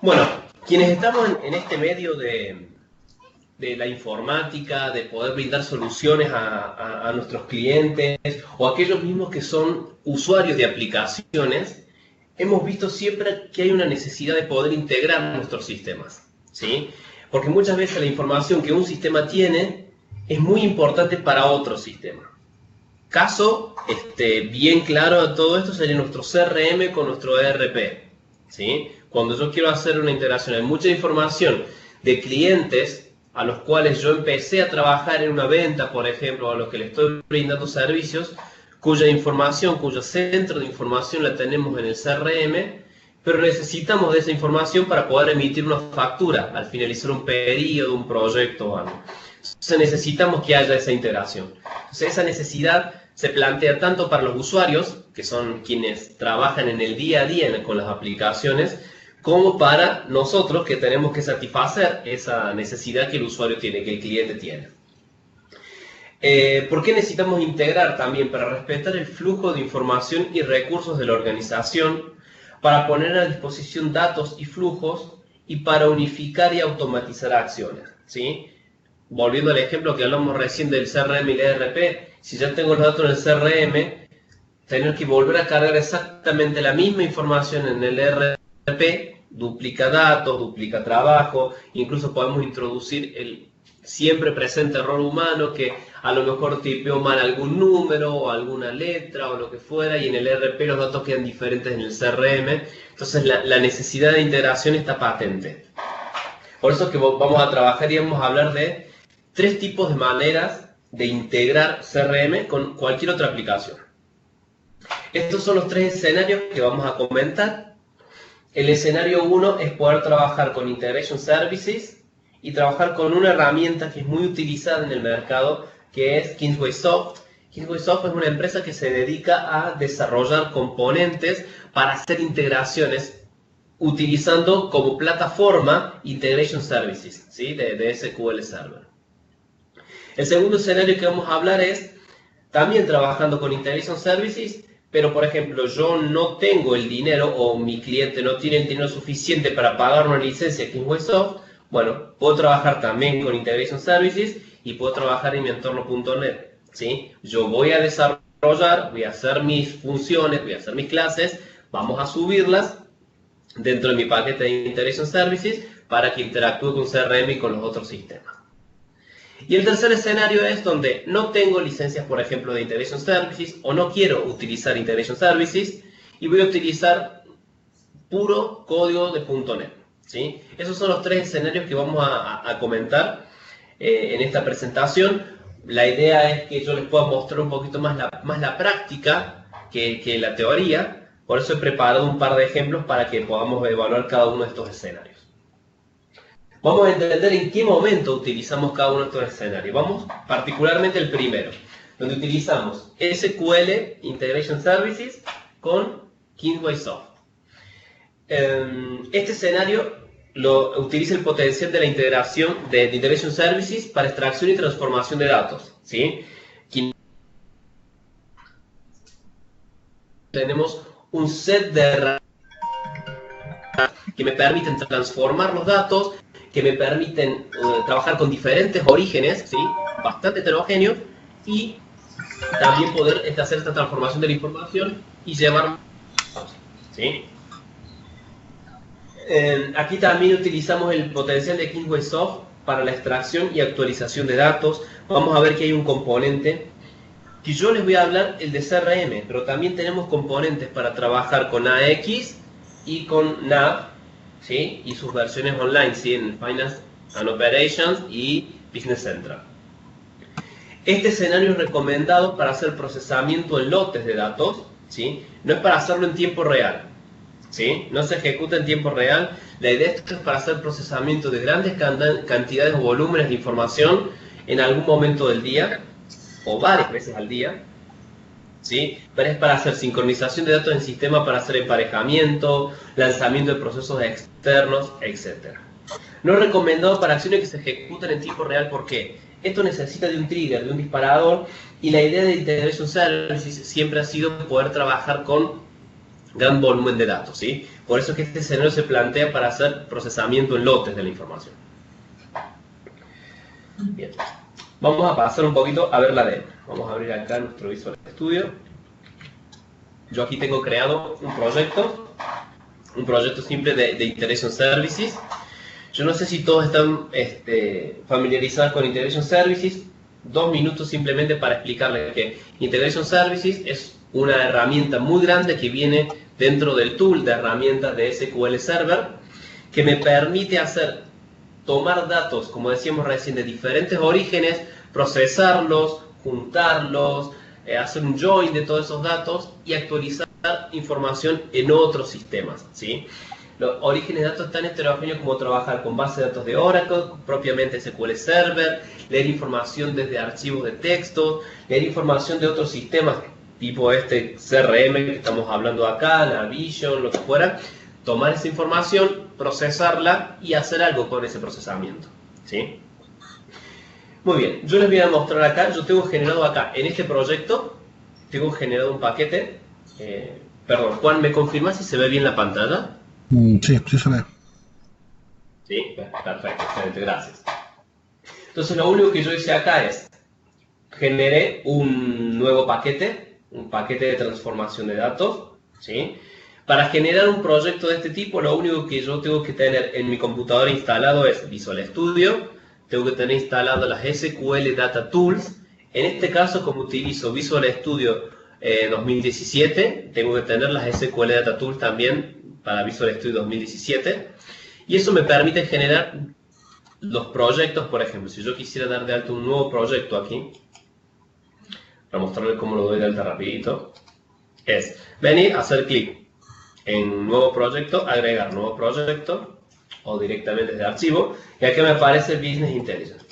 Bueno, quienes estamos en este medio de la informática, de poder brindar soluciones a nuestros clientes o aquellos mismos que son usuarios de aplicaciones, hemos visto siempre que hay una necesidad de poder integrar nuestros sistemas, ¿sí? Porque muchas veces la información que un sistema tiene es muy importante para otro sistema. Caso bien claro de todo esto sería nuestro CRM con nuestro ERP, ¿sí? Cuando yo quiero hacer una integración, hay mucha información de clientes a los cuales yo empecé a trabajar en una venta, por ejemplo, a los que le estoy brindando servicios, cuya información, cuyo centro de información la tenemos en el CRM, pero necesitamos de esa información para poder emitir una factura al finalizar un pedido, un proyecto o algo. Entonces necesitamos que haya esa integración. Entonces esa necesidad se plantea tanto para los usuarios, que son quienes trabajan en el día a día con las aplicaciones, como para nosotros que tenemos que satisfacer esa necesidad que el usuario tiene, que el cliente tiene. ¿Por qué necesitamos integrar también? Para respetar el flujo de información y recursos de la organización, para poner a disposición datos y flujos y para unificar y automatizar acciones, ¿sí? Volviendo al ejemplo que hablamos recién del CRM y el ERP, si ya tengo los datos en el CRM, tener que volver a cargar exactamente la misma información en el ERP, duplica datos, duplica trabajo, incluso podemos introducir el siempre presente error humano que a lo mejor tipeó mal algún número o alguna letra o lo que fuera y en el ERP los datos quedan diferentes en el CRM, entonces la necesidad de integración está patente. Por eso es que vamos a trabajar y vamos a hablar de 3 tipos de maneras de integrar CRM con cualquier otra aplicación. Estos son los 3 escenarios que vamos a comentar. El escenario 1 es poder trabajar con Integration Services y trabajar con una herramienta que es muy utilizada en el mercado, que es Kingsway Soft. Kingsway Soft es una empresa que se dedica a desarrollar componentes para hacer integraciones utilizando como plataforma Integration Services, ¿sí? de SQL Server. El segundo escenario que vamos a hablar es también trabajando con Integration Services, pero por ejemplo yo no tengo el dinero o mi cliente no tiene el dinero suficiente para pagar una licencia Kingsway Soft. Bueno, puedo trabajar también con Integration Services y puedo trabajar en mi entorno.net, ¿sí? Yo voy a desarrollar, voy a hacer mis funciones, voy a hacer mis clases, vamos a subirlas dentro de mi paquete de Integration Services para que interactúe con CRM y con los otros sistemas. Y el tercer escenario es donde no tengo licencias, por ejemplo, de Integration Services o no quiero utilizar Integration Services y voy a utilizar puro código de .NET, ¿sí? Esos son los 3 escenarios que vamos a comentar en esta presentación. La idea es que yo les pueda mostrar un poquito más la práctica que la teoría. Por eso he preparado un par de ejemplos para que podamos evaluar cada uno de estos escenarios. Vamos a entender en qué momento utilizamos cada uno de estos escenarios. Vamos particularmente el primero, donde utilizamos SQL Integration Services con Kingsway Soft. Este escenario utiliza el potencial de la integración de Integration Services para extracción y transformación de datos, ¿sí? Tenemos un set de herramientas que me permiten transformar los datos, que me permiten trabajar con diferentes orígenes, ¿sí? Bastante heterogéneos, y también poder hacer esta transformación de la información y llevar, ¿sí? Aquí también utilizamos el potencial de Kingsway Soft para la extracción y actualización de datos. Vamos a ver que hay un componente que yo les voy a hablar, el de CRM, pero también tenemos componentes para trabajar con AX y con NAV, ¿sí? Y sus versiones online, ¿sí? En Finance and Operations y Business Central. Este escenario es recomendado para hacer procesamiento en lotes de datos, ¿sí? No es para hacerlo en tiempo real, ¿sí? No se ejecuta en tiempo real. La idea es para hacer procesamiento de grandes cantidades o volúmenes de información en algún momento del día o varias veces al día, ¿sí? Pero es para hacer sincronización de datos en sistema, para hacer emparejamiento, lanzamiento de procesos externos, etc. No es recomendado para acciones que se ejecutan en tiempo real. ¿Por qué? Esto necesita de un trigger, de un disparador, y la idea de Integration Services siempre ha sido poder trabajar con gran volumen de datos, ¿sí? Por eso es que este escenario se plantea para hacer procesamiento en lotes de la información. Bien. Vamos a pasar un poquito a ver la demo. Vamos a abrir acá nuestro Visual Studio. Yo aquí tengo creado un proyecto simple de Integration Services. Yo no sé si todos están familiarizados con Integration Services. 2 minutos simplemente para explicarles que Integration Services es una herramienta muy grande que viene dentro del tool de herramientas de SQL Server, que me permite tomar datos, como decíamos recién, de diferentes orígenes, procesarlos, juntarlos, hacer un join de todos esos datos y actualizar información en otros sistemas, ¿sí? Los orígenes de datos tan heterogéneos como trabajar con bases de datos de Oracle, propiamente SQL Server, leer información desde archivos de texto, leer información de otros sistemas, tipo este CRM que estamos hablando acá, Navision, lo que fuera, tomar esa información, procesarla y hacer algo con ese procesamiento, ¿sí? Muy bien, yo les voy a mostrar acá, yo tengo generado acá, en este proyecto, tengo generado un paquete, perdón, Juan, ¿me confirma si se ve bien la pantalla? Sí, sí se ve. Sí, perfecto, excelente, gracias. Entonces lo único que yo hice acá es, generé un nuevo paquete, un paquete de transformación de datos, ¿sí? Para generar un proyecto de este tipo, lo único que yo tengo que tener en mi computadora instalado es Visual Studio, tengo que tener instalado las SQL Data Tools. En este caso, como utilizo Visual Studio 2017, tengo que tener las SQL Data Tools también para Visual Studio 2017. Y eso me permite generar los proyectos. Por ejemplo, si yo quisiera dar de alta un nuevo proyecto aquí, para mostrarles cómo lo doy de alta rapidito, es venir, hacer clic en nuevo proyecto, agregar nuevo proyecto, o directamente desde archivo, y aquí me aparece Business Intelligence.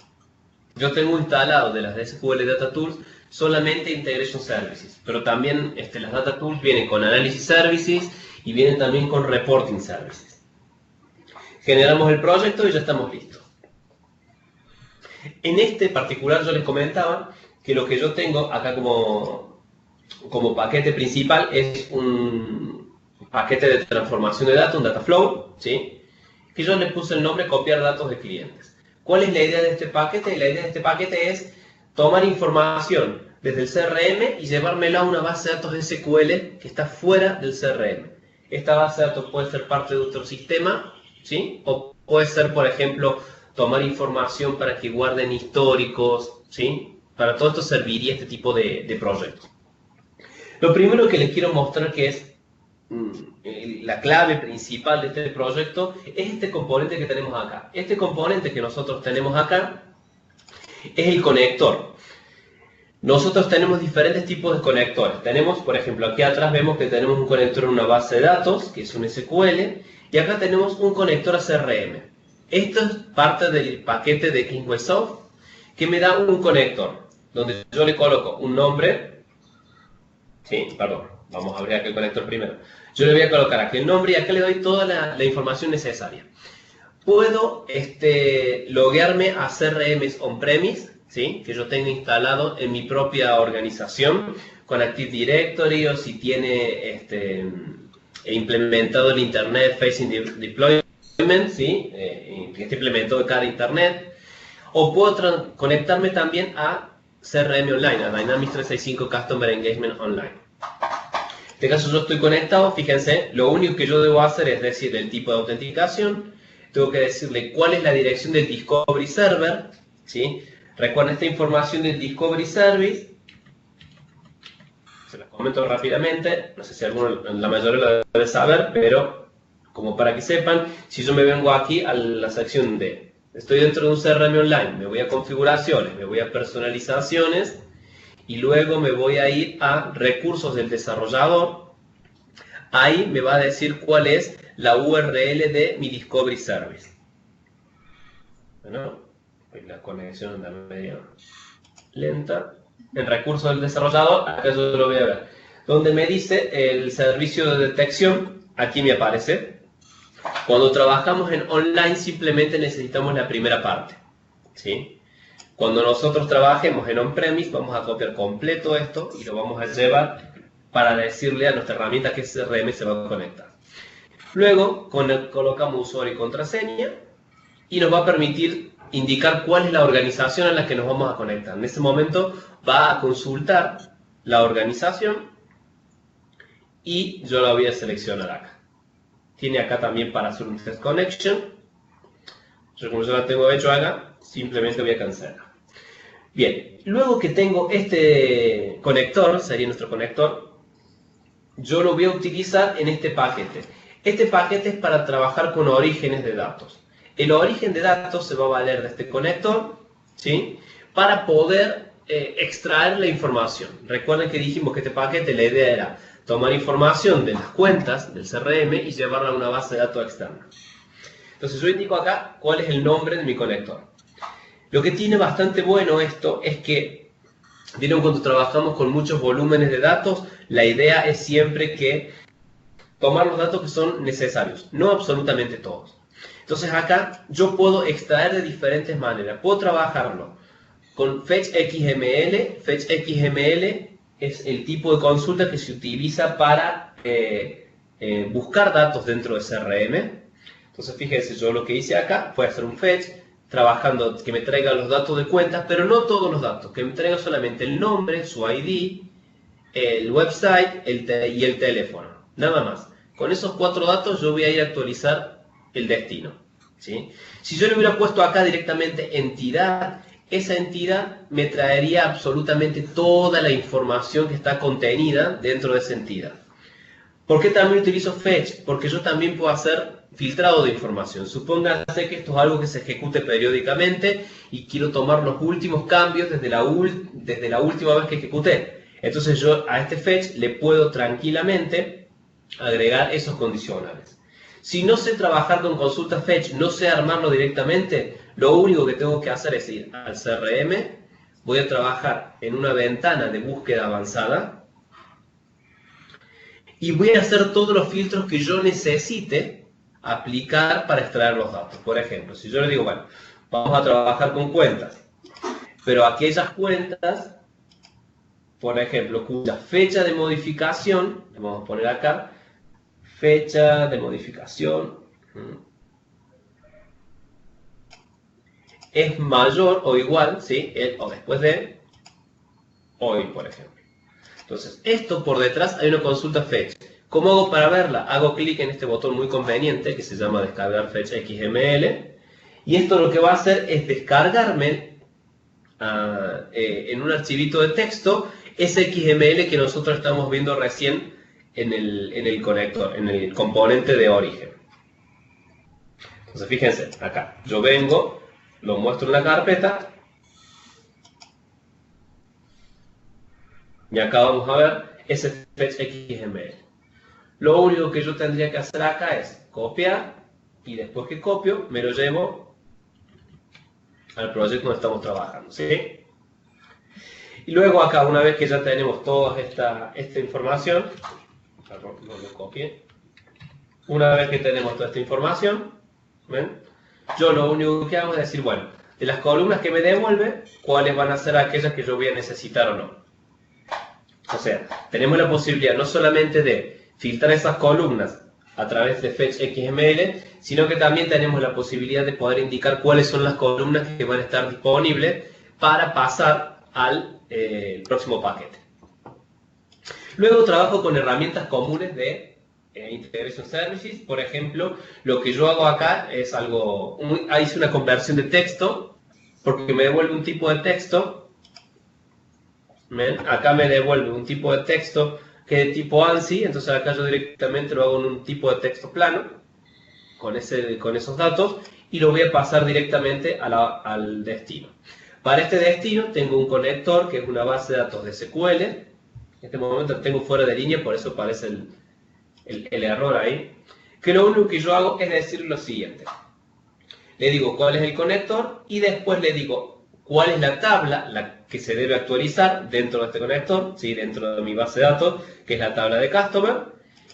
Yo tengo instalado de las SQL Data Tools solamente Integration Services, pero también las Data Tools vienen con Analysis Services y vienen también con Reporting Services. Generamos el proyecto y ya estamos listos. En este particular yo les comentaba que lo que yo tengo acá como paquete principal es un paquete de transformación de datos, un data flow, ¿sí? Que yo le puse el nombre copiar datos de clientes. ¿Cuál es la idea de este paquete? La idea de este paquete es tomar información desde el CRM y llevármela a una base de datos SQL que está fuera del CRM. Esta base de datos puede ser parte de otro sistema, ¿sí? O puede ser, por ejemplo, tomar información para que guarden históricos, ¿sí? Para todo esto serviría este tipo de proyectos. Lo primero que les quiero mostrar que es la clave principal de este proyecto es este componente que tenemos acá. Este componente que nosotros tenemos acá es el conector. Nosotros tenemos diferentes tipos de conectores. Tenemos, por ejemplo, aquí atrás vemos que tenemos un conector en una base de datos, que es un SQL, y acá tenemos un conector a CRM. Esto es parte del paquete de Kingsway que me da un conector, donde yo le coloco un nombre. Sí, perdón, vamos a abrir aquí el conector primero. Yo le voy a colocar aquí el nombre y acá le doy toda la información necesaria. Puedo loguearme a CRMs on-premise, ¿sí? Que yo tenga instalado en mi propia organización con Active Directory, o si tiene implementado el Internet Facing Deployment, ¿sí? Que esté implementado en cada Internet. O puedo conectarme también a CRM Online, a Dynamics 365 Customer Engagement Online. En este caso yo estoy conectado, fíjense, lo único que yo debo hacer es decirle el tipo de autenticación, tengo que decirle cuál es la dirección del Discovery Server, ¿sí? Recuerden esta información del Discovery Service, se las comento rápidamente, no sé si la mayoría lo debe saber, pero como para que sepan, si yo me vengo aquí a la sección de, estoy dentro de un CRM Online, me voy a configuraciones, me voy a personalizaciones, y luego me voy a ir a recursos del desarrollador. Ahí me va a decir cuál es la URL de mi Discovery Service. Bueno, la conexión anda medio lenta. En recursos del desarrollador, acá yo lo voy a ver. Donde me dice el servicio de detección, aquí me aparece. Cuando trabajamos en online simplemente necesitamos la primera parte, ¿sí? Cuando nosotros trabajemos en on-premise, vamos a copiar completo esto y lo vamos a llevar para decirle a nuestra herramienta que CRM se va a conectar. Luego colocamos usuario y contraseña y nos va a permitir indicar cuál es la organización a la que nos vamos a conectar. En ese momento va a consultar la organización y yo la voy a seleccionar acá. Tiene acá también para hacer un test connection. Yo como yo la tengo hecho acá, simplemente voy a cancelar. Bien, luego que tengo este conector, sería nuestro conector, yo lo voy a utilizar en este paquete. Este paquete es para trabajar con orígenes de datos. El origen de datos se va a valer de este conector, ¿sí?, para poder extraer la información. Recuerden que dijimos que este paquete, la idea era tomar información de las cuentas del CRM y llevarla a una base de datos externa. Entonces yo indico acá cuál es el nombre de mi conector. Lo que tiene bastante bueno esto es que, vieron, cuando trabajamos con muchos volúmenes de datos, la idea es siempre que tomar los datos que son necesarios, no absolutamente todos. Entonces acá yo puedo extraer de diferentes maneras. Puedo trabajarlo con fetch.xml. Fetch.xml es el tipo de consulta que se utiliza para buscar datos dentro de CRM. Entonces fíjense, yo lo que hice acá fue hacer un fetch, trabajando que me traiga los datos de cuentas, pero no todos los datos, que me traiga solamente el nombre, su ID, el website y el teléfono, nada más. Con esos 4 datos yo voy a ir a actualizar el destino, ¿sí? Si yo le hubiera puesto acá directamente entidad, esa entidad me traería absolutamente toda la información que está contenida dentro de esa entidad. ¿Por qué también utilizo fetch? Porque yo también puedo hacer filtrado de información. Supóngase que esto es algo que se ejecute periódicamente y quiero tomar los últimos cambios desde la última vez que ejecuté. Entonces yo a este fetch le puedo tranquilamente agregar esos condicionales. Si no sé trabajar con consulta fetch, no sé armarlo directamente, lo único que tengo que hacer es ir al CRM, voy a trabajar en una ventana de búsqueda avanzada y voy a hacer todos los filtros que yo necesite aplicar para extraer los datos. Por ejemplo, si yo le digo, bueno, vamos a trabajar con cuentas, pero aquellas cuentas, por ejemplo, cuya fecha de modificación, le vamos a poner acá, fecha de modificación es mayor o igual, ¿sí?, o después de hoy, por ejemplo. Entonces, esto por detrás hay una consulta fetch. ¿Cómo hago para verla? Hago clic en este botón muy conveniente que se llama descargar fetch.xml y esto lo que va a hacer es descargarme en un archivito de texto ese XML que nosotros estamos viendo recién en el conector, en el componente de origen. Entonces fíjense, acá yo vengo, lo muestro en la carpeta y acá vamos a ver ese fetch.xml. Lo único que yo tendría que hacer acá es copiar y después que copio me lo llevo al proyecto donde estamos trabajando, ¿sí? Y luego acá, una vez que ya tenemos toda esta información, perdón, no lo copié. Una vez que tenemos toda esta información, ¿ven?, yo lo único que hago es decir, bueno, de las columnas que me devuelve, ¿cuáles van a ser aquellas que yo voy a necesitar o no? O sea, tenemos la posibilidad no solamente de filtrar esas columnas a través de fetch.xml, sino que también tenemos la posibilidad de poder indicar cuáles son las columnas que van a estar disponibles para pasar al próximo paquete. Luego trabajo con herramientas comunes de Integration Services. Por ejemplo, lo que yo hago acá es algo, hice una conversión de texto, porque me devuelve un tipo de texto. ¿Ven? Acá me devuelve un tipo de texto que es de tipo ANSI, entonces acá yo directamente lo hago en un tipo de texto plano, con esos datos, y lo voy a pasar directamente al destino. Para este destino tengo un conector que es una base de datos de SQL. En este momento tengo fuera de línea, por eso aparece el error ahí. Que lo único que yo hago es decir lo siguiente. Le digo cuál es el conector y después le digo cuál es la tabla la que se debe actualizar dentro de este conector, ¿sí?, dentro de mi base de datos, que es la tabla de Customer.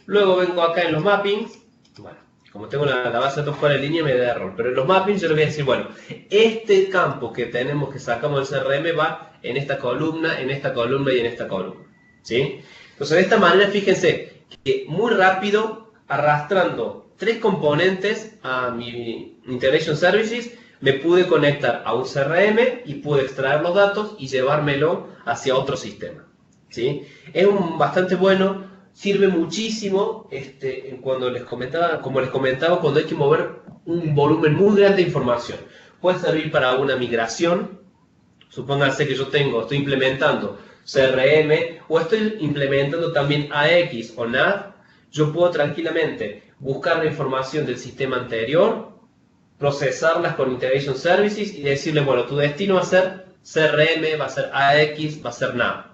Luego vengo acá en los mappings. Bueno, como tengo la base de datos fuera de línea me da error, pero en los mappings yo le voy a decir, bueno, este campo que tenemos, que sacamos del CRM, va en esta columna y en esta columna, ¿sí? Entonces, de esta manera, fíjense que muy rápido, arrastrando 3 componentes a mi Integration Services, me pude conectar a un CRM y pude extraer los datos y llevármelo hacia otro sistema, ¿sí? Es bastante bueno, sirve muchísimo cuando como les comentaba, cuando hay que mover un volumen muy grande de información. Puede servir para una migración. Supónganse que yo estoy implementando CRM o estoy implementando también AX o NAV. Yo puedo tranquilamente buscar la información del sistema anterior, procesarlas con Integration Services y decirle, bueno, tu destino va a ser CRM, va a ser AX, va a ser NAV.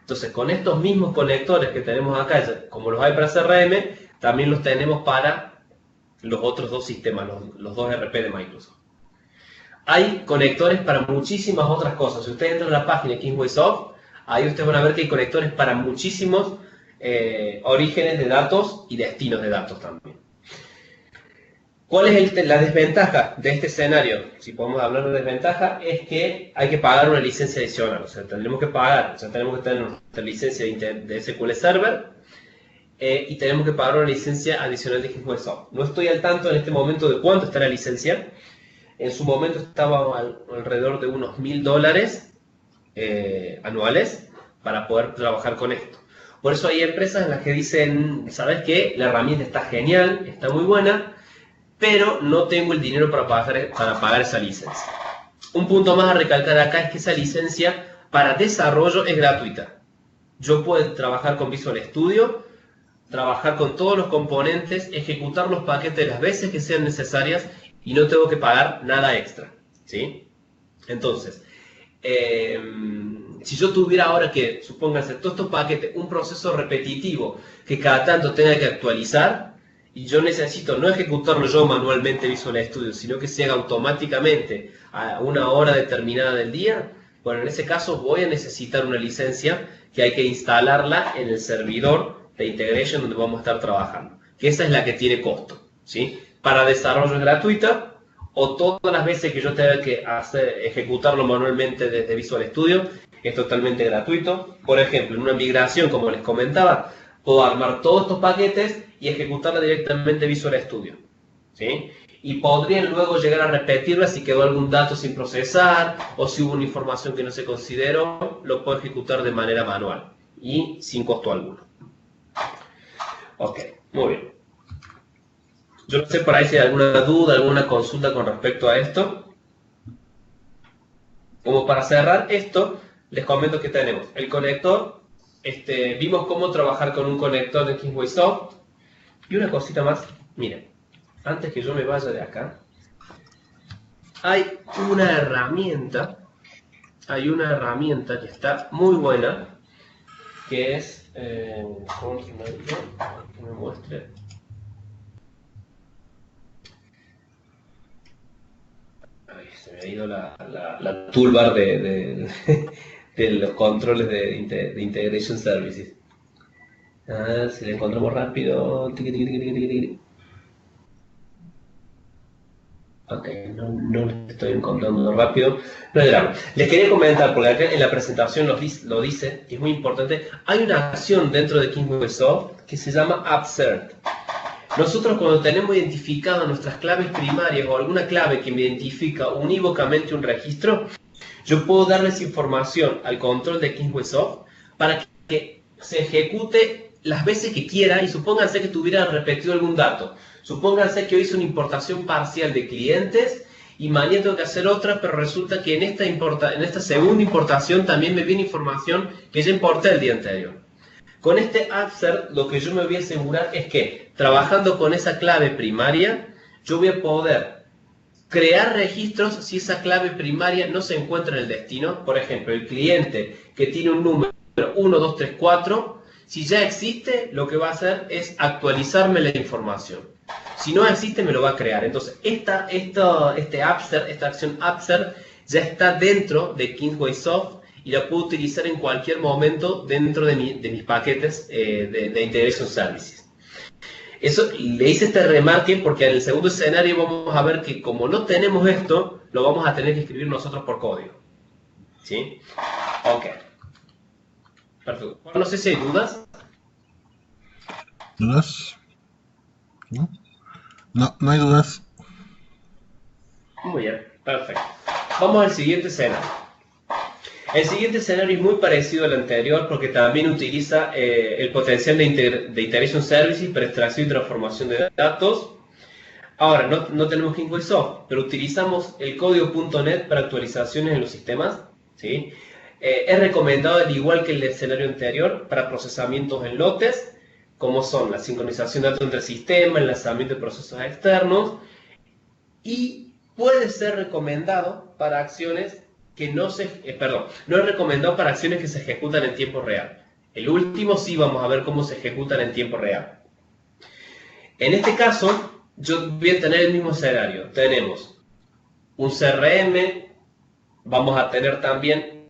Entonces, con estos mismos conectores que tenemos acá, como los hay para CRM, también los tenemos para los otros 2 sistemas, los 2 ERP de Microsoft. Hay conectores para muchísimas otras cosas. Si ustedes entran a la página de Kingswaysoft, ahí ustedes van a ver que hay conectores para muchísimos orígenes de datos y destinos de datos también. ¿Cuál es la desventaja de este escenario? Si podemos hablar de desventaja, es que hay que pagar una licencia adicional. O sea, tendremos que tener nuestra licencia de SQL Server y tenemos que pagar una licencia adicional de Kingswaysoft. No estoy al tanto en este momento de cuánto está la licencia. En su momento estaba alrededor de unos $1000 anuales para poder trabajar con esto. Por eso hay empresas en las que dicen, ¿sabes qué? La herramienta está genial, está muy buena, pero no tengo el dinero para pagar esa licencia. Un punto más a recalcar acá es que esa licencia para desarrollo es gratuita. Yo puedo trabajar con Visual Studio, trabajar con todos los componentes, ejecutar los paquetes las veces que sean necesarias y no tengo que pagar nada extra, ¿sí? Entonces, si yo tuviera ahora que, supónganse, todos estos paquetes, un proceso repetitivo que cada tanto tenga que actualizar, y yo necesito no ejecutarlo yo manualmente Visual Studio, sino que se haga automáticamente a una hora determinada del día, bueno, en ese caso voy a necesitar una licencia que hay que instalarla en el servidor de Integration donde vamos a estar trabajando, que esa es la que tiene costo, ¿sí? Para desarrollo es gratuita, o todas las veces que yo tenga que ejecutarlo manualmente desde Visual Studio es totalmente gratuito. Por ejemplo, en una migración, como les comentaba, puedo armar todos estos paquetes y ejecutarla directamente Visual Studio, ¿sí? Y podrían luego llegar a repetirla si quedó algún dato sin procesar o si hubo una información que no se consideró, lo puedo ejecutar de manera manual y sin costo alguno. Ok, muy bien. Yo no sé por ahí si hay alguna duda, alguna consulta con respecto a esto. Como para cerrar esto, les comento que tenemos el conector. Vimos cómo trabajar con un conector de Kingswaysoft. Y una cosita más, miren, antes que yo me vaya de acá, hay una herramienta que está muy buena, que es, ¿cómo se llama? Que me muestre. Ay, se me ha ido la toolbar de los controles de Integration Services. Si la encontramos rápido. Ok, no lo estoy encontrando rápido. No es grave. Les quería comentar, porque acá en la presentación lo dice, y es muy importante. Hay una acción dentro de Kingswaysoft que se llama Upsert. Nosotros cuando tenemos identificadas nuestras claves primarias o alguna clave que me identifica unívocamente un registro, yo puedo darles información al control de Kingswaysoft para que se ejecute las veces que quiera, y supónganse que tuviera repetido algún dato. Supónganse que hoy hice una importación parcial de clientes y mañana tengo que hacer otra, pero resulta que en esta segunda importación también me viene información que ya importé el día anterior. Con este Upsert lo que yo me voy a asegurar es que, trabajando con esa clave primaria, yo voy a poder crear registros si esa clave primaria no se encuentra en el destino. Por ejemplo, el cliente que tiene un número 1, 2, 3, 4, si ya existe, lo que va a hacer es actualizarme la información. Si no existe, me lo va a crear. Entonces, esta acción Upsert ya está dentro de Kingswaysoft y la puedo utilizar en cualquier momento dentro de mis paquetes de Integration Services. Eso, le hice este remarque porque en el segundo escenario vamos a ver que como no tenemos esto, lo vamos a tener que escribir nosotros por código. ¿Sí? Ok. Perfecto. No sé si hay dudas. ¿Dudas? ¿No? No, no hay dudas. Muy bien, perfecto. Vamos al siguiente escenario. El siguiente escenario es muy parecido al anterior porque también utiliza el potencial de Integration Services para extracción y transformación de datos. Ahora, no tenemos KingWaySoft, pero utilizamos el código.NET para actualizaciones en los sistemas. ¿Sí? Es recomendado, al igual que el escenario anterior, para procesamientos en lotes, como son la sincronización de datos entre sistemas, el lanzamiento de procesos externos, y puede ser recomendado para acciones que no es recomendado para acciones que se ejecutan en tiempo real. El último sí vamos a ver cómo se ejecutan en tiempo real. En este caso, yo voy a tener el mismo escenario. Tenemos un CRM, vamos a tener también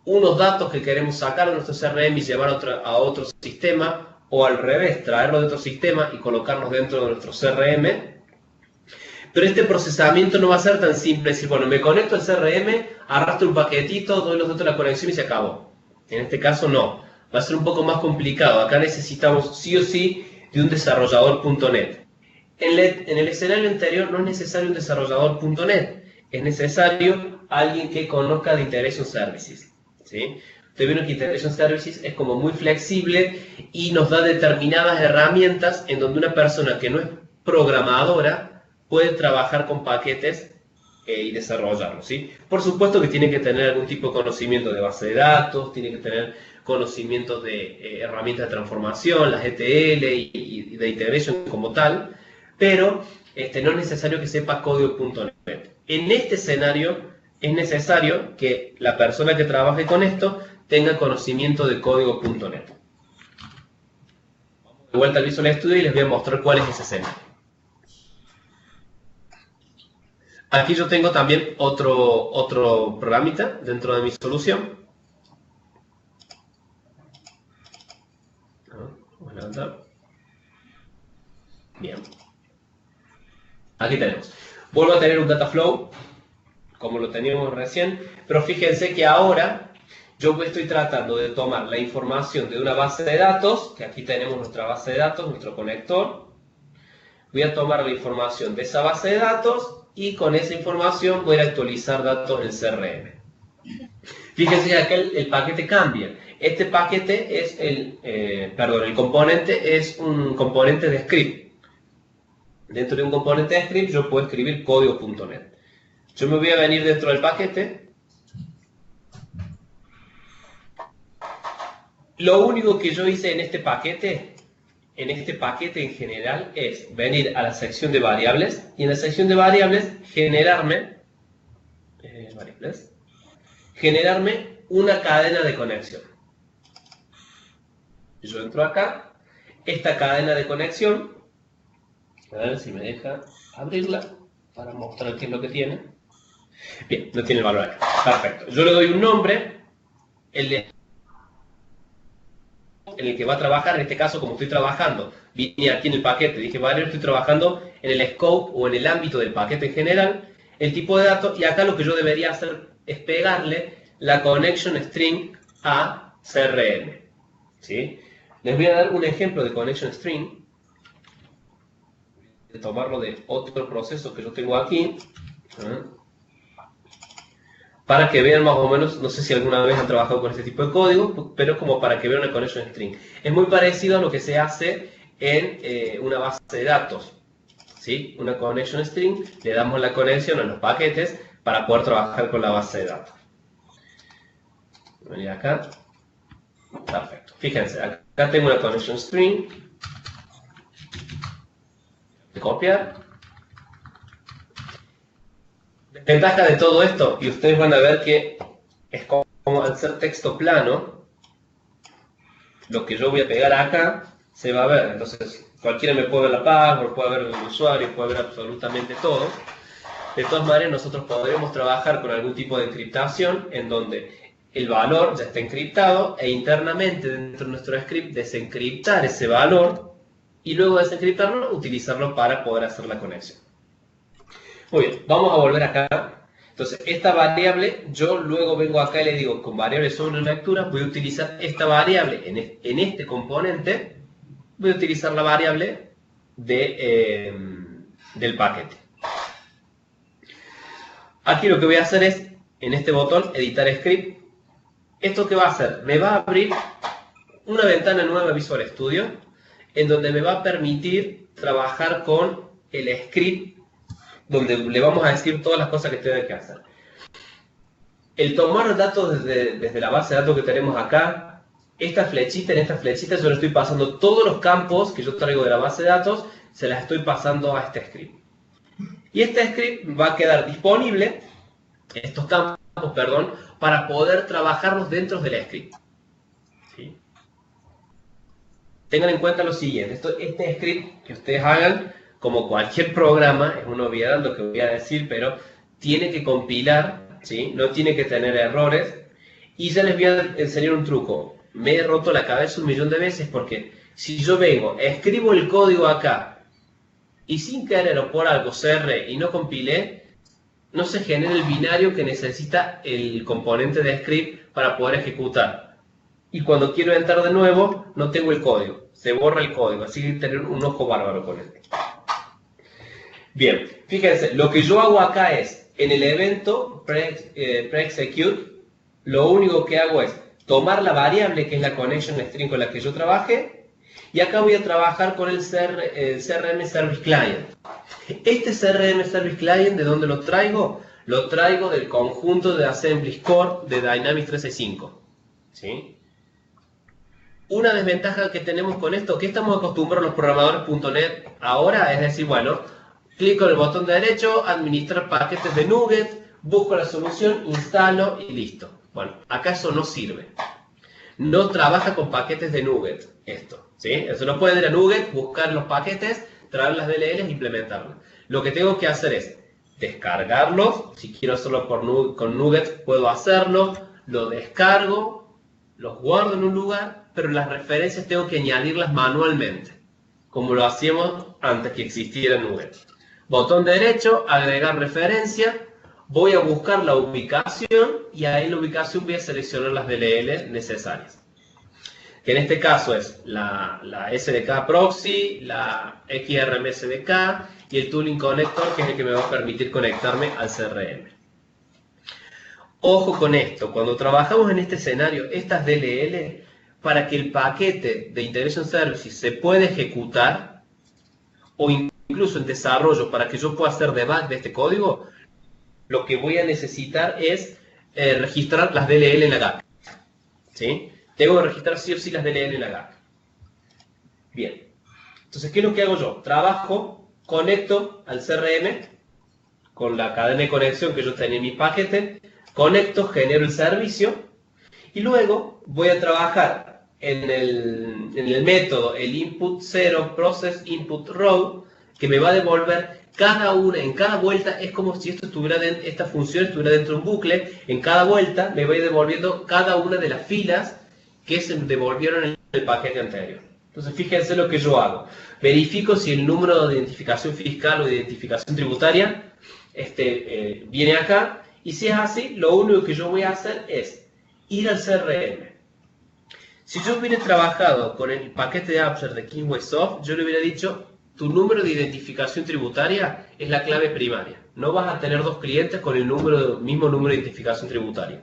unos datos que queremos sacar de nuestro CRM y llevar a otro sistema, o al revés, traerlo de otro sistema y colocarlos dentro de nuestro CRM. Pero este procesamiento no va a ser tan simple, decir, bueno, me conecto al CRM, arrastro un paquetito, doy los datos de la conexión y se acabó. En este caso no, va a ser un poco más complicado. Acá necesitamos sí o sí de un desarrollador.net. En el escenario anterior no es necesario un desarrollador.net, es necesario alguien que conozca de Integration Services. ¿Sí? Ustedes vieron que Integration Services es como muy flexible y nos da determinadas herramientas en donde una persona que no es programadora puede trabajar con paquetes y desarrollarlos. ¿Sí? Por supuesto que tiene que tener algún tipo de conocimiento de base de datos, tiene que tener conocimientos de herramientas de transformación, las ETL y de Integration como tal, pero no es necesario que sepa código.net. En este escenario es necesario que la persona que trabaje con esto tenga conocimiento de código.net. Vamos de vuelta al Visual Studio y les voy a mostrar cuál es ese escenario. Aquí yo tengo también otro programita dentro de mi solución. Vamos a levantar. Bien. Aquí tenemos. Vuelvo a tener un data flow, como lo teníamos recién, pero fíjense que ahora yo estoy tratando de tomar la información de una base de datos, que aquí tenemos nuestra base de datos, nuestro conector. Voy a tomar la información de esa base de datos y con esa información voy a actualizar datos en CRM. Fíjense que acá el paquete cambia. Este paquete es el componente es un componente de script. Dentro de un componente de script yo puedo escribir código.net. Yo me voy a venir dentro del paquete. Lo único que yo hice en este paquete en general es venir a la sección de variables y en la sección de variables generarme una cadena de conexión. Yo entro acá, esta cadena de conexión, a ver si me deja abrirla para mostrar qué es lo que tiene. Bien, no tiene el valor acá. Perfecto. Yo le doy un nombre, en el que va a trabajar, en este caso, como estoy trabajando, vine aquí en el paquete, dije, vale, estoy trabajando en el scope o en el ámbito del paquete en general, el tipo de datos, y acá lo que yo debería hacer es pegarle la connection string a CRM. ¿Sí? Les voy a dar un ejemplo de connection string, de tomarlo de otro proceso que yo tengo aquí, para que vean más o menos, no sé si alguna vez han trabajado con este tipo de código, pero como para que vean una connection string. Es muy parecido a lo que se hace en una base de datos. ¿Sí? Una connection string, le damos la conexión a los paquetes para poder trabajar con la base de datos. Voy a venir acá. Perfecto. Fíjense, acá tengo una connection string. Voy a copiar. Ventaja de todo esto, y ustedes van a ver que es como al ser texto plano, lo que yo voy a pegar acá se va a ver. Entonces, cualquiera me puede ver la password, puede ver el usuario, puede ver absolutamente todo. De todas maneras, nosotros podremos trabajar con algún tipo de encriptación en donde el valor ya está encriptado e internamente dentro de nuestro script desencriptar ese valor y luego de desencriptarlo, utilizarlo para poder hacer la conexión. Muy bien, vamos a volver acá. Entonces, esta variable, yo luego vengo acá y le digo, con variable sobre lectura, voy a utilizar esta variable en este componente voy a utilizar la variable del paquete. Aquí lo que voy a hacer es, en este botón, editar script. ¿Esto qué va a hacer? Me va a abrir una ventana nueva Visual Studio, en donde me va a permitir trabajar con el script, donde le vamos a decir todas las cosas que tengo que hacer. El tomar datos desde la base de datos que tenemos acá, en esta flechita yo le estoy pasando todos los campos que yo traigo de la base de datos, se las estoy pasando a este script. Y este script va a quedar disponible, estos campos, perdón, para poder trabajarlos dentro del script. ¿Sí? Tengan en cuenta lo siguiente, este script que ustedes hagan, como cualquier programa, es una obviedad lo que voy a decir, pero tiene que compilar, ¿sí? No tiene que tener errores. Y ya les voy a enseñar un truco. Me he roto la cabeza 1.000.000 de veces porque si yo vengo, escribo el código acá y sin querer o por algo cerré y no compilé, no se genera el binario que necesita el componente de script para poder ejecutar. Y cuando quiero entrar de nuevo, no tengo el código. Se borra el código, así que tener un ojo bárbaro con esto. Bien, fíjense, lo que yo hago acá es, en el evento pre-execute, lo único que hago es tomar la variable que es la connection string con la que yo trabajé, y acá voy a trabajar con el CRM Service Client. Este CRM Service Client, ¿de dónde lo traigo? Lo traigo del conjunto de Assembly Core de Dynamics 365. ¿Sí? Una desventaja que tenemos con esto, que estamos acostumbrados los programadores.net ahora, es decir, bueno, clico en el botón derecho, administrar paquetes de NuGet, busco la solución, instalo y listo. Bueno, acá eso no sirve. No trabaja con paquetes de NuGet esto, ¿sí? Eso no puede ir a NuGet, buscar los paquetes, traer las DLLs e implementarlas. Lo que tengo que hacer es descargarlos. Si quiero hacerlo con NuGet, puedo hacerlo. Lo descargo, los guardo en un lugar, pero las referencias tengo que añadirlas manualmente, como lo hacíamos antes que existiera NuGet. Botón derecho, agregar referencia. Voy a buscar la ubicación y ahí en la ubicación voy a seleccionar las DLL necesarias. Que en este caso es la SDK Proxy, la XRM SDK y el Tooling Connector, que es el que me va a permitir conectarme al CRM. Ojo con esto, cuando trabajamos en este escenario, estas DLL, para que el paquete de Integration Services se pueda ejecutar, o incluso en desarrollo, para que yo pueda hacer debug de este código, lo que voy a necesitar es registrar las DLL en la GAC. ¿Sí? Tengo que registrar sí o sí las DLL en la GAC. Bien. Entonces, ¿qué es lo que hago yo? Trabajo, conecto al CRM con la cadena de conexión que yo tenía en mi paquete, conecto, genero el servicio y luego voy a trabajar en el método, el input 0 process input row, que me va a devolver en cada vuelta. Es como si esta función estuviera dentro de un bucle. En cada vuelta me va a ir devolviendo cada una de las filas que se devolvieron en el paquete anterior. Entonces fíjense lo que yo hago. Verifico si el número de identificación fiscal o de identificación tributaria viene acá. Y si es así, lo único que yo voy a hacer es ir al CRM. Si yo hubiera trabajado con el paquete de Upser de Kingway Soft, yo le hubiera dicho: tu número de identificación tributaria es la clave primaria. No vas a tener dos clientes con el mismo número de identificación tributaria.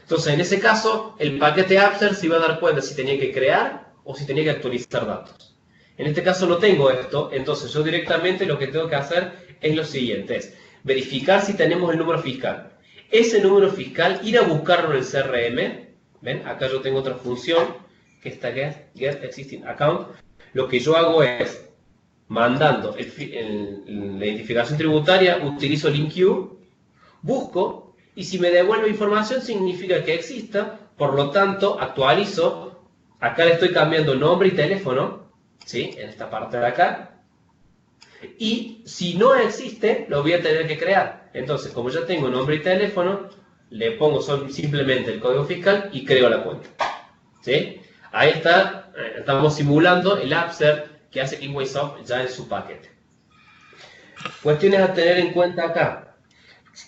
Entonces, en ese caso, el paquete Upser se iba a dar cuenta si tenía que crear o si tenía que actualizar datos. En este caso no tengo esto, entonces yo directamente lo que tengo que hacer es lo siguiente: es verificar si tenemos el número fiscal. Ese número fiscal, ir a buscarlo en el CRM. ¿Ven? Acá yo tengo otra función, que está get existing account. Lo que yo hago es, mandando la identificación tributaria, utilizo LinkQ, busco, y si me devuelve información significa que exista, por lo tanto actualizo. Acá le estoy cambiando nombre y teléfono, ¿sí? En esta parte de acá. Y si no existe, lo voy a tener que crear. Entonces, como ya tengo nombre y teléfono, le pongo simplemente el código fiscal y creo la cuenta. ¿Sí? Ahí está, estamos simulando el Upser que hace Kingway Soft ya en su paquete. Cuestiones a tener en cuenta acá.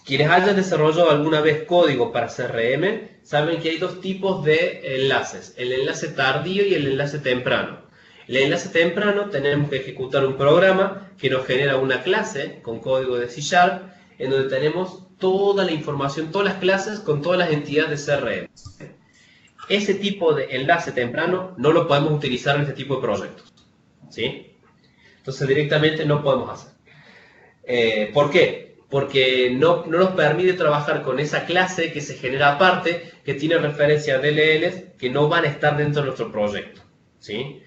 Quienes hayan desarrollado alguna vez código para CRM, saben que hay dos tipos de enlaces: el enlace tardío y el enlace temprano. El enlace temprano tenemos que ejecutar un programa que nos genera una clase con código de C#, en donde tenemos toda la información, todas las clases con todas las entidades de CRM. Ese tipo de enlace temprano no lo podemos utilizar en este tipo de proyectos, ¿sí? Entonces directamente no podemos hacer. ¿Por qué? Porque no nos permite trabajar con esa clase que se genera aparte, que tiene referencia a DLLs que no van a estar dentro de nuestro proyecto, ¿sí?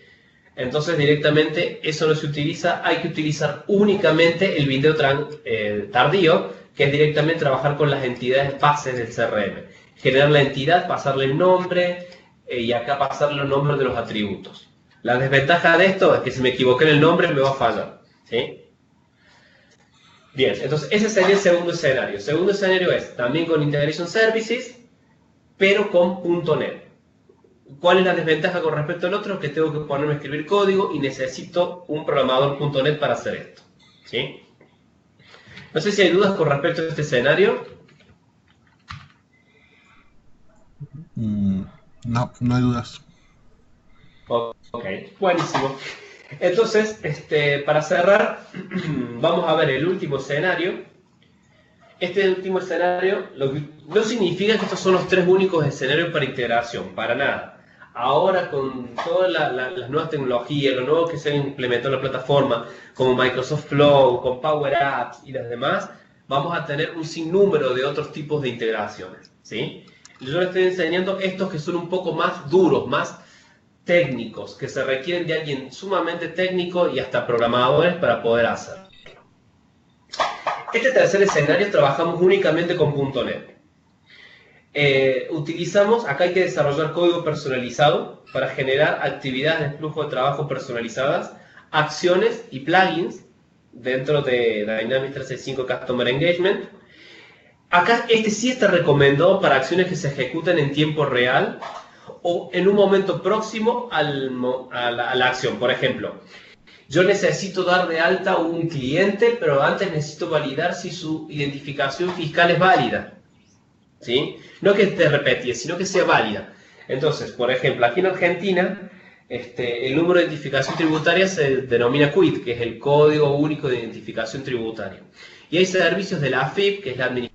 Entonces directamente eso no se utiliza, hay que utilizar únicamente el video tardío, que es directamente trabajar con las entidades bases del CRM. Generar la entidad, pasarle el nombre y acá pasarle los nombres de los atributos. La desventaja de esto es que si me equivoqué en el nombre me va a fallar, ¿sí? Bien, entonces ese sería el segundo escenario. El segundo escenario es también con Integration Services, pero con .NET. ¿Cuál es la desventaja con respecto al otro? Que tengo que ponerme a escribir código y necesito un programador .NET para hacer esto, ¿sí? No sé si hay dudas con respecto a este escenario. No, no hay dudas. Ok, buenísimo. Entonces, para cerrar, vamos a ver el último escenario. Este último escenario no significa que estos son los tres únicos escenarios para integración, para nada. Ahora con todas las nuevas tecnologías, lo nuevo que se ha implementado en la plataforma, como Microsoft Flow, con Power Apps y las demás, vamos a tener un sinnúmero de otros tipos de integraciones, ¿sí? Yo les estoy enseñando estos que son un poco más duros, más técnicos, que se requieren de alguien sumamente técnico y hasta programadores para poder hacer. Este tercer escenario trabajamos únicamente con .NET. Utilizamos, acá hay que desarrollar código personalizado para generar actividades de flujo de trabajo personalizadas, acciones y plugins dentro de Dynamics 365 Customer Engagement. Acá este sí está recomendado para acciones que se ejecutan en tiempo real o en un momento próximo a la acción. Por ejemplo, yo necesito dar de alta a un cliente, pero antes necesito validar si su identificación fiscal es válida, ¿sí? No que esté repetida, sino que sea válida. Entonces, por ejemplo, aquí en Argentina, el número de identificación tributaria se denomina CUIT, que es el Código Único de Identificación Tributaria. Y hay servicios de la AFIP, que es la Administración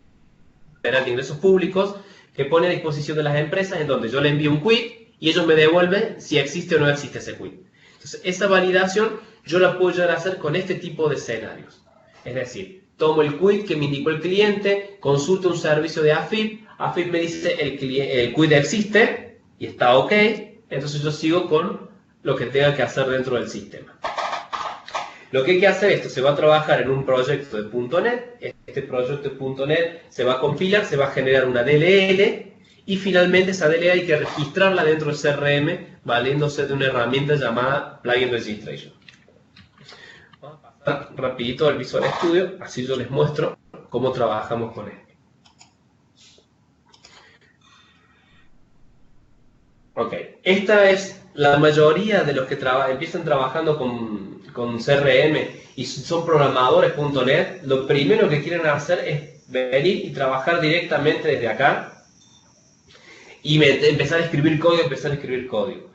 Federal de Ingresos Públicos, que pone a disposición de las empresas en donde yo le envío un CUIT y ellos me devuelven si existe o no existe ese CUIT. Entonces, esa validación yo la puedo llegar a hacer con este tipo de escenarios. Es decir, tomo el quit que me indicó el cliente, consulto un servicio de AFIP, AFIP me dice el quit existe y está ok, entonces yo sigo con lo que tenga que hacer dentro del sistema. Lo que hay que hacer, esto se va a trabajar en un proyecto de .NET, este proyecto de .NET se va a compilar, se va a generar una DLL y finalmente esa DLL hay que registrarla dentro del CRM valiéndose de una herramienta llamada Plugin Registration. Vamos a pasar rapidito al Visual Studio, así yo les muestro cómo trabajamos con él. Ok, esta es la mayoría de los que empiezan trabajando con CRM y son programadores .NET, lo primero que quieren hacer es venir y trabajar directamente desde acá y empezar a escribir código,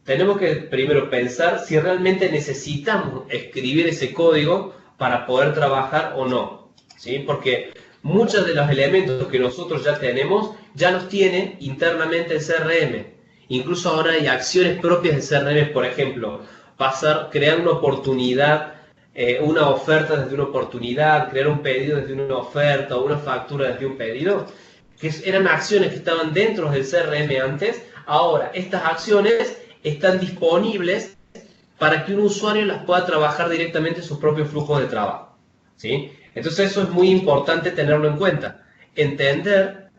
Tenemos que primero pensar si realmente necesitamos escribir ese código para poder trabajar o no, ¿sí? Porque muchos de los elementos que nosotros ya tenemos, ya los tiene internamente el CRM. Incluso ahora hay acciones propias del CRM, por ejemplo, crear una oportunidad, una oferta desde una oportunidad, crear un pedido desde una oferta o una factura desde un pedido, que eran acciones que estaban dentro del CRM antes. Ahora, estas acciones están disponibles para que un usuario las pueda trabajar directamente en sus propios flujos de trabajo, ¿sí? Entonces eso es muy importante tenerlo en cuenta. Entender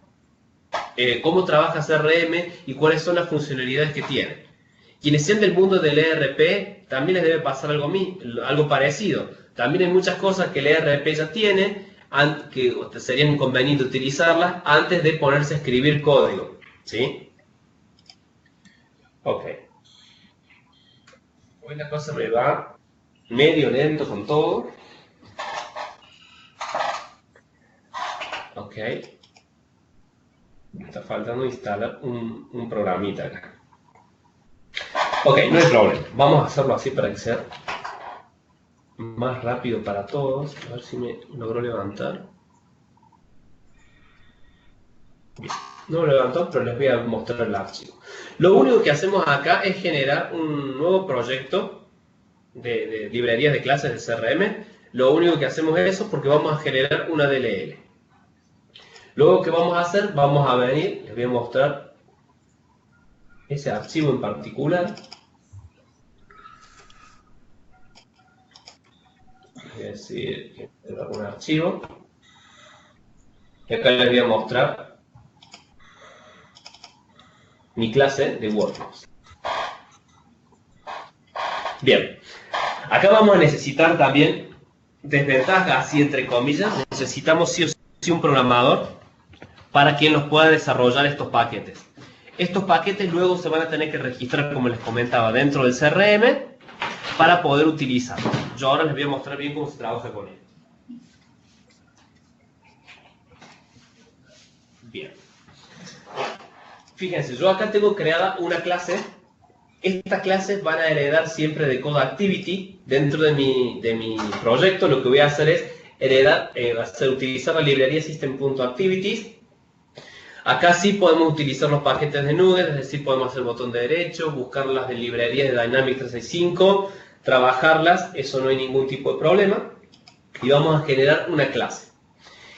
cómo trabaja CRM y cuáles son las funcionalidades que tiene. Quienes sean del mundo del ERP, también les debe pasar algo parecido. También hay muchas cosas que el ERP ya tiene, que sería inconveniente utilizarlas antes de ponerse a escribir código, ¿sí? Ok. Hoy la cosa me va medio lento con todo. Ok. Me está faltando instalar un programita acá. Ok, no hay problema. Vamos a hacerlo así para que sea más rápido para todos. A ver si me logro levantar. Bien, no lo levantó, pero les voy a mostrar el archivo. Lo único que hacemos acá es generar un nuevo proyecto de librerías de clases de CRM. Lo único que hacemos es eso porque vamos a generar una DLL. Luego, ¿qué vamos a hacer? Vamos a venir, les voy a mostrar ese archivo en particular. Voy a decir que es un archivo. Y acá les voy a mostrar mi clase de WordPress. Bien, acá vamos a necesitar también desventajas, así entre comillas. Necesitamos sí o sí un programador para quien nos pueda desarrollar estos paquetes. Estos paquetes luego se van a tener que registrar, como les comentaba, dentro del CRM para poder utilizarlo. Yo ahora les voy a mostrar bien cómo se trabaja con él. Bien. Fíjense, yo acá tengo creada una clase. Estas clases van a heredar siempre de Code Activity. Dentro de mi proyecto lo que voy a hacer es utilizar la librería System.Activities. Acá sí podemos utilizar los paquetes de Nuget, es decir, podemos hacer el botón derecho, buscar las de librerías de Dynamics 365, trabajarlas, eso no hay ningún tipo de problema. Y vamos a generar una clase.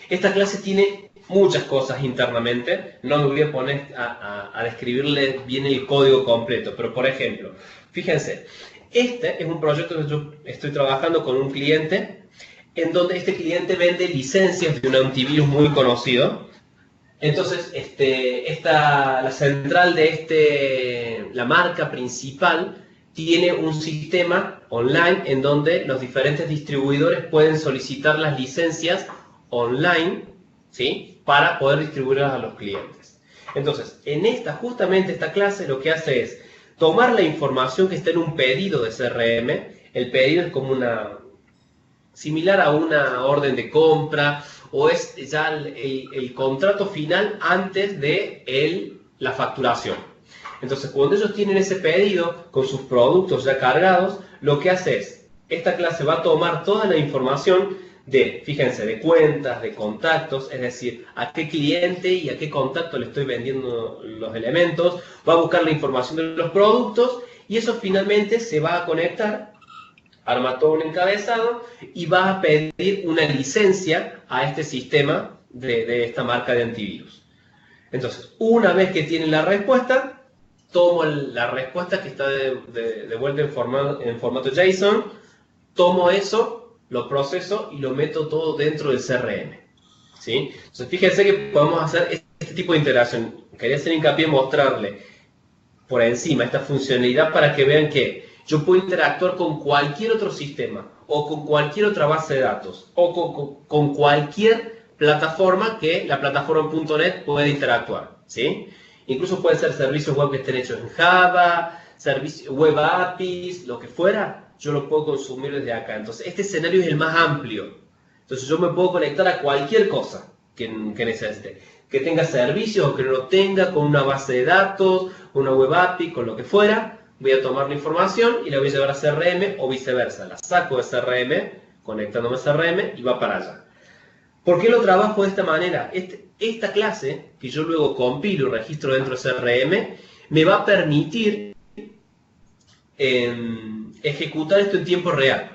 Esta clase tiene muchas cosas internamente, no me voy a poner a describirles bien el código completo, pero por ejemplo, fíjense, este es un proyecto que yo estoy trabajando con un cliente, en donde este cliente vende licencias de un antivirus muy conocido. Entonces, la central de la marca principal, tiene un sistema online en donde los diferentes distribuidores pueden solicitar las licencias online, ¿sí?, para poder distribuirlas a los clientes. Entonces, justamente esta clase lo que hace es tomar la información que está en un pedido de CRM. El pedido es como similar a una orden de compra, o es ya el contrato final antes de la facturación. Entonces, cuando ellos tienen ese pedido con sus productos ya cargados, lo que hace es, esta clase va a tomar toda la información fíjense, de cuentas, de contactos, es decir, a qué cliente y a qué contacto le estoy vendiendo los elementos, va a buscar la información de los productos y eso finalmente se va a conectar, arma todo un encabezado y va a pedir una licencia a este sistema de esta marca de antivirus. Entonces, una vez que tienen la respuesta, tomo la respuesta que está de vuelta en formato JSON, tomo eso, lo proceso y lo meto todo dentro del CRM. ¿Sí? Entonces, fíjense que podemos hacer este tipo de integración. Quería hacer hincapié en mostrarle por encima esta funcionalidad para que vean que yo puedo interactuar con cualquier otro sistema o con cualquier otra base de datos o con cualquier plataforma que la plataforma.net pueda interactuar, ¿sí? Incluso pueden ser servicios web que estén hechos en Java, web APIs, lo que fuera, yo lo puedo consumir desde acá. Entonces, este escenario es el más amplio. Entonces, yo me puedo conectar a cualquier cosa que necesite. Que tenga servicios o que no lo tenga, con una base de datos, una web API, con lo que fuera. Voy a tomar la información y la voy a llevar a CRM o viceversa. La saco de CRM, conectándome a CRM y va para allá. ¿Por qué lo trabajo de esta manera? Esta clase, que yo luego compilo y registro dentro de CRM, me va a permitir ejecutar esto en tiempo real.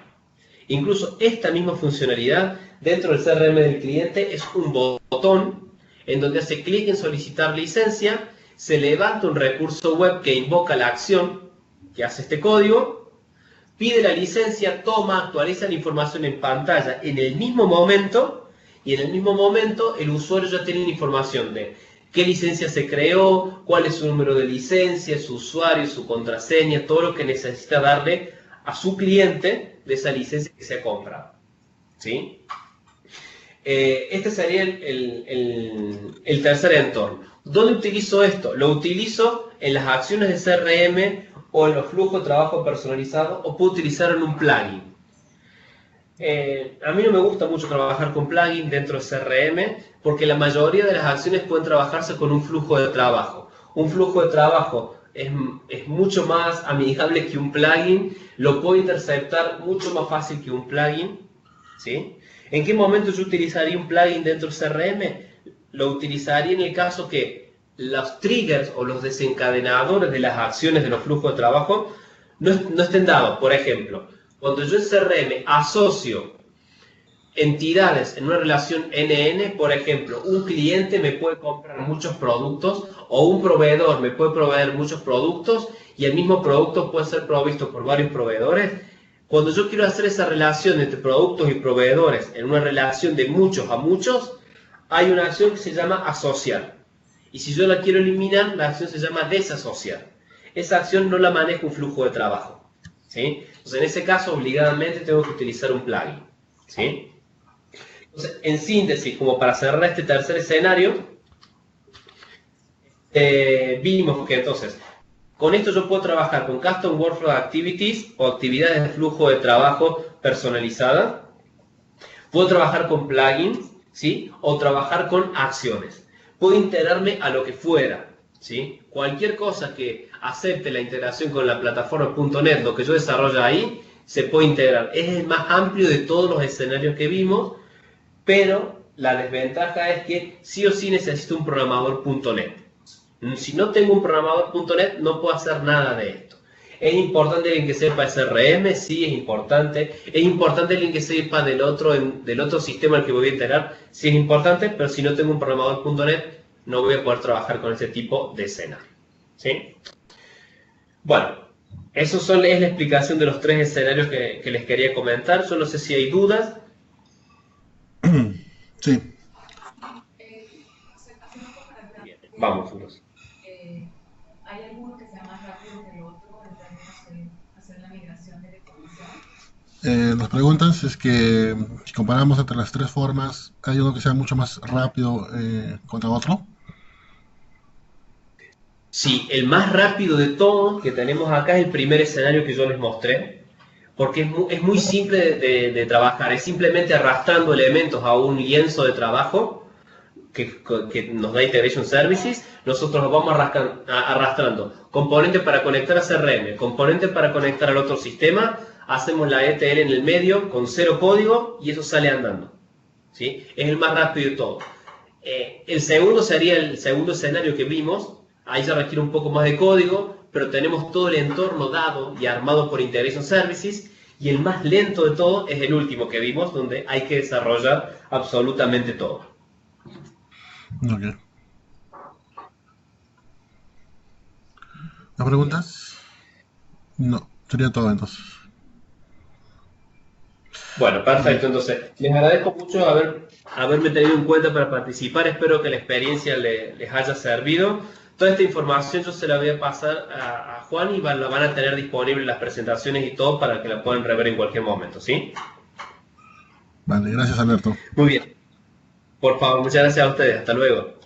Incluso esta misma funcionalidad dentro del CRM del cliente es un botón en donde hace clic en solicitar licencia, se levanta un recurso web que invoca la acción que hace este código, pide la licencia, toma, actualiza la información en pantalla en el mismo momento, y en el mismo momento el usuario ya tiene la información de qué licencia se creó, cuál es su número de licencia, su usuario, su contraseña, todo lo que necesita darle a su cliente de esa licencia que se ha comprado. ¿Sí? Este sería el tercer entorno. ¿Dónde utilizo esto? Lo utilizo en las acciones de CRM o en los flujos de trabajo personalizados, o puedo utilizar en un plugin. A mí no me gusta mucho trabajar con plugins dentro de CRM porque la mayoría de las acciones pueden trabajarse con un flujo de trabajo. Un flujo de trabajo es mucho más amigable que un plugin, lo puedo interceptar mucho más fácil que un plugin, ¿sí? ¿En qué momento yo utilizaría un plugin dentro del CRM? Lo utilizaría en el caso que los triggers o los desencadenadores de las acciones de los flujos de trabajo no estén dados. Por ejemplo, cuando yo en CRM asocio entidades en una relación NN, por ejemplo, un cliente me puede comprar muchos productos o un proveedor me puede proveer muchos productos y el mismo producto puede ser provisto por varios proveedores. Cuando yo quiero hacer esa relación entre productos y proveedores en una relación de muchos a muchos, hay una acción que se llama asociar. Y si yo la quiero eliminar, la acción se llama desasociar. Esa acción no la maneja un flujo de trabajo, ¿sí? Entonces, en ese caso, obligadamente tengo que utilizar un plugin, ¿sí? Entonces, en síntesis, como para cerrar este tercer escenario, vimos que entonces, con esto yo puedo trabajar con Custom Workflow Activities o actividades de flujo de trabajo personalizadas. Puedo trabajar con plugins, ¿sí? O trabajar con acciones. Puedo integrarme a lo que fuera, ¿sí? Cualquier cosa que acepte la integración con la plataforma.net, lo que yo desarrollo ahí, se puede integrar. Es el más amplio de todos los escenarios que vimos, pero la desventaja es que sí o sí necesito un programador.net. Si no tengo un programador.net, no puedo hacer nada de esto. ¿Es importante alguien que sepa SRM? Sí, es importante. ¿Es importante alguien que sepa del otro sistema al que voy a integrar? Sí, es importante, pero si no tengo un programador.net, no voy a poder trabajar con ese tipo de escenario, ¿sí? Bueno, eso es la explicación de los tres escenarios que les quería comentar. Yo no sé si hay dudas. Sí. Bien, vamos, Uros. ¿Hay alguno que sea más rápido que el otro en términos de hacer la migración de la información? Nos preguntan si es que si comparamos entre las tres formas, ¿hay uno que sea mucho más rápido contra otro? Sí, el más rápido de todos que tenemos acá es el primer escenario que yo les mostré, porque es muy simple de trabajar, es simplemente arrastrando elementos a un lienzo de trabajo que nos da Integration Services. Nosotros los vamos arrastrando componentes para conectar a CRM, componentes para conectar al otro sistema, hacemos la ETL en el medio con 0 código y eso sale andando, ¿sí? Es el más rápido de todo. El segundo sería el segundo escenario que vimos. Ahí se requiere un poco más de código, pero tenemos todo el entorno dado y armado por Integration Services. Y el más lento de todo es el último que vimos, donde hay que desarrollar absolutamente todo. Ok. ¿Más preguntas? No, sería todo entonces. Bueno, perfecto. Entonces, les agradezco mucho haberme tenido en cuenta para participar. Espero que la experiencia les haya servido. Toda esta información yo se la voy a pasar a Juan y la van a tener disponible las presentaciones y todo para que la puedan rever en cualquier momento, ¿sí? Vale, gracias Alberto. Muy bien. Por favor, muchas gracias a ustedes. Hasta luego.